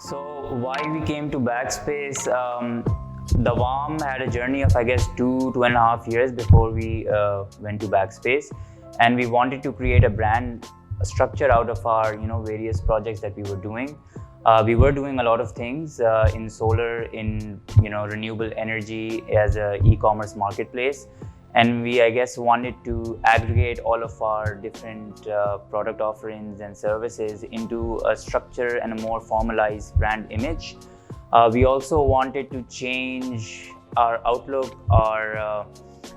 So why we came to Backspace? Dawam had a journey of I guess 2.5 years before we went to Backspace, and we wanted to create a brand structure out of our various projects that we were doing. We were doing a lot of things in solar, in renewable energy as a e-commerce marketplace, and we I guess wanted to aggregate all of our different product offerings and services into a structure and a more formalized brand image. We also wanted to change our outlook, our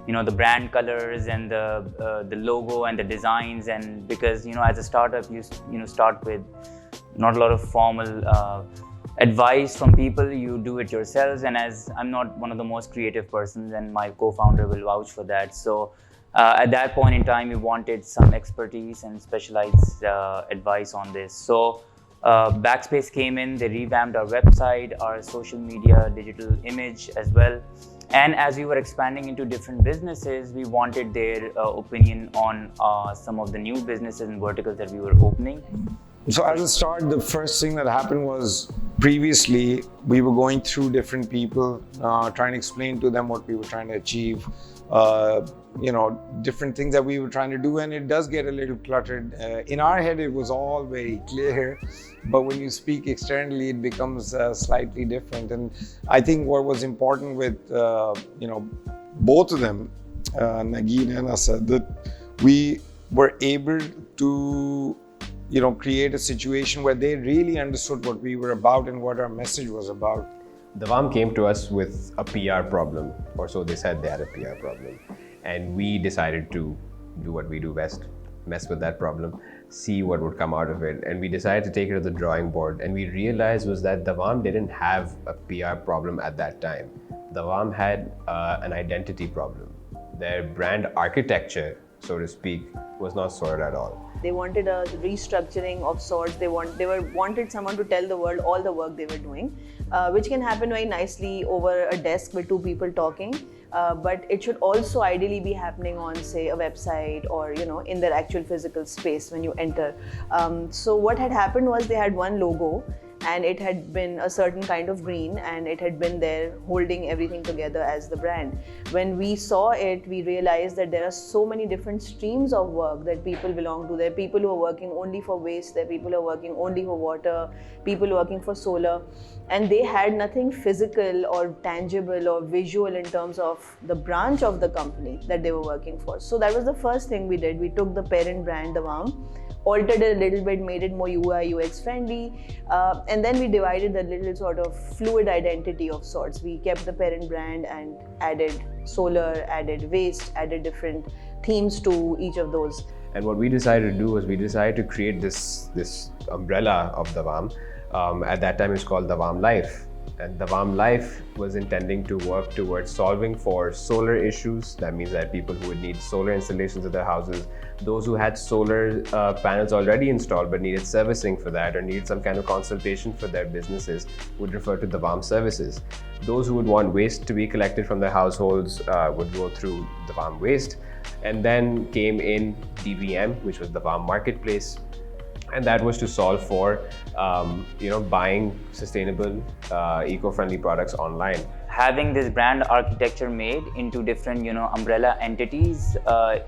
the brand colors and the logo and the designs, and because as a startup you start with not a lot of formal advice from people, you do it yourselves, and as I'm not one of the most creative persons, and my co-founder will vouch for that, so at that point in time we wanted some expertise and specialized advice on this. So Backspace came in, they revamped our website, our social media, digital image as well. And as we were expanding into different businesses, we wanted their opinion on some of the new businesses and verticals that we were opening. So as a start, the first thing that happened was previously we were going through different people, trying to explain to them what we were trying to achieve, different things that we were trying to do, and it does get a little cluttered. In our head, it was all very clear, but when you speak externally, it becomes slightly different. And I think what was important with both of them, Nagin and Asad, that we were able to create a situation where they really understood what we were about and what our message was about. Dawam came to us with a PR problem, or so they said they had a PR problem. And we decided to do what we do best, mess with that problem, see what would come out of it. And we decided to take it to the drawing board. And we realized was that Dawam didn't have a PR problem at that time. Dawam had an identity problem. Their brand architecture, so to speak, was not sorted at all. They wanted a restructuring of sorts. They wanted someone to tell the world all the work they were doing, which can happen very nicely over a desk with two people talking. But it should also ideally be happening on, say, a website or in their actual physical space when you enter. So what had happened was they had one logo, and it had been a certain kind of green, and it had been there holding everything together as the brand. When we saw it, we realized that there are so many different streams of work that people belong to. There are people who are working only for waste, there are people who are working only for water, people working for solar, and they had nothing physical or tangible or visual in terms of the branch of the company that they were working for. So that was the first thing we did. We took the parent brand, Dawam, altered it a little bit, made it more UI UX friendly, and then we divided a little sort of fluid identity of sorts. We kept the parent brand and added solar, added waste, added different themes to each of those. And what we decided to do was we decided to create this umbrella of Dawam. At that time, it's called Dawam Life. And Dawam Life was intending to work towards solving for solar issues. That means that people who would need solar installations at their houses, those who had solar panels already installed but needed servicing for that or needed some kind of consultation for their businesses, would refer to Dawam services. Those who would want waste to be collected from their households would go through Dawam Waste. And then came in DVM, which was Dawam Marketplace. And that was to solve for, buying sustainable, eco-friendly products online. Having this brand architecture made into different, umbrella entities,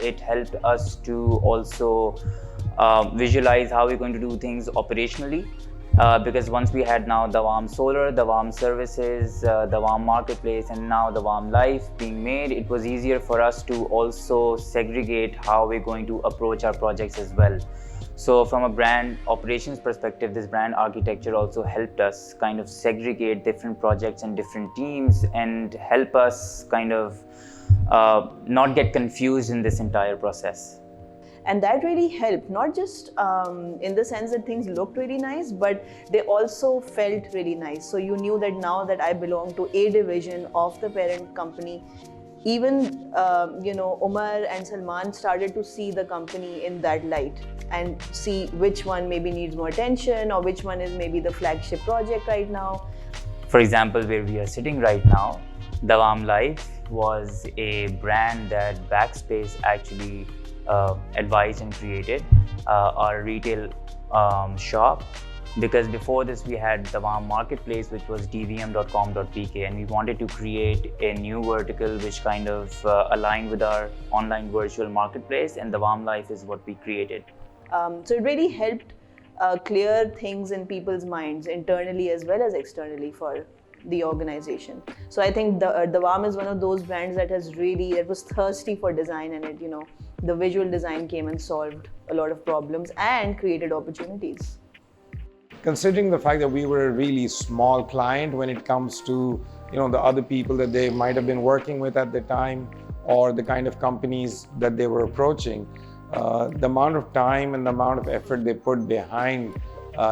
it helped us to also visualize how we're going to do things operationally. Because once we had now Dawam Solar, Dawam Services, Dawam Marketplace, and now Dawam Life being made, it was easier for us to also segregate how we're going to approach our projects as well. So from a brand operations perspective, this brand architecture also helped us kind of segregate different projects and different teams and help us kind of not get confused in this entire process. And that really helped, not just in the sense that things looked really nice, but they also felt really nice. So you knew that now that I belong to a division of the parent company, even Umar and Salman started to see the company in that light and see which one maybe needs more attention or which one is maybe the flagship project right now. For example, where we are sitting right now, Dawam Life was a brand that Backspace actually advised and created. Our retail shop because before this we had the Dawaam marketplace, which was dvm.com.pk, and we wanted to create a new vertical which kind of aligned with our online virtual marketplace, and the Dawaam Life is what we created. So it really helped clear things in people's minds internally as well as externally for the organization. So I think the Dawaam is one of those brands that was thirsty for design, and it, the visual design came and solved a lot of problems and created opportunities. Considering the fact that we were a really small client when it comes to the other people that they might have been working with at the time, or the kind of companies that they were approaching, the amount of time and the amount of effort they put behind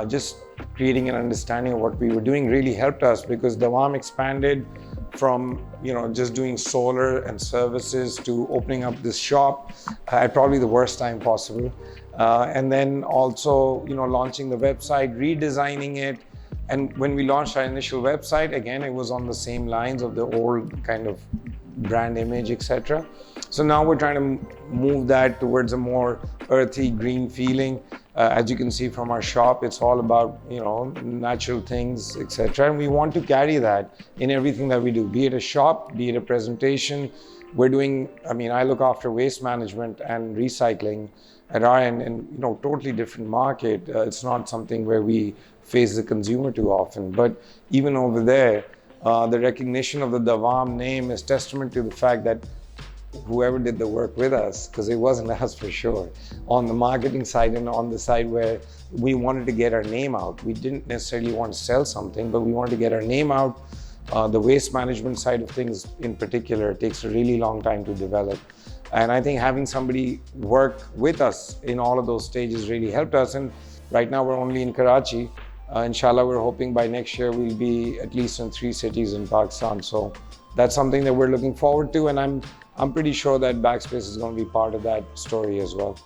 just creating an understanding of what we were doing really helped us, because Dawaam expanded from just doing solar and services to opening up this shop at probably the worst time possible, and then also launching the website, redesigning it. And when we launched our initial website, again, it was on the same lines of the old kind of brand image, etc. So now we're trying to move that towards a more earthy, green feeling. As you can see from our shop, it's all about natural things, etc. And we want to carry that in everything that we do, be it a shop, be it a presentation. We're doing, I look after waste management and recycling at our end, and totally different market. It's not something where we face the consumer too often. But even over there, the recognition of the Dawaam name is testament to the fact that whoever did the work with us, because it wasn't us for sure, on the marketing side and on the side where we wanted to get our name out. We didn't necessarily want to sell something, but we wanted to get our name out. The waste management side of things in particular takes a really long time to develop. And I think having somebody work with us in all of those stages really helped us. And right now we're only in Karachi. Inshallah, we're hoping by next year we'll be at least in 3 cities in Pakistan. So that's something that we're looking forward to. And I'm pretty sure that Backspace is going to be part of that story as well.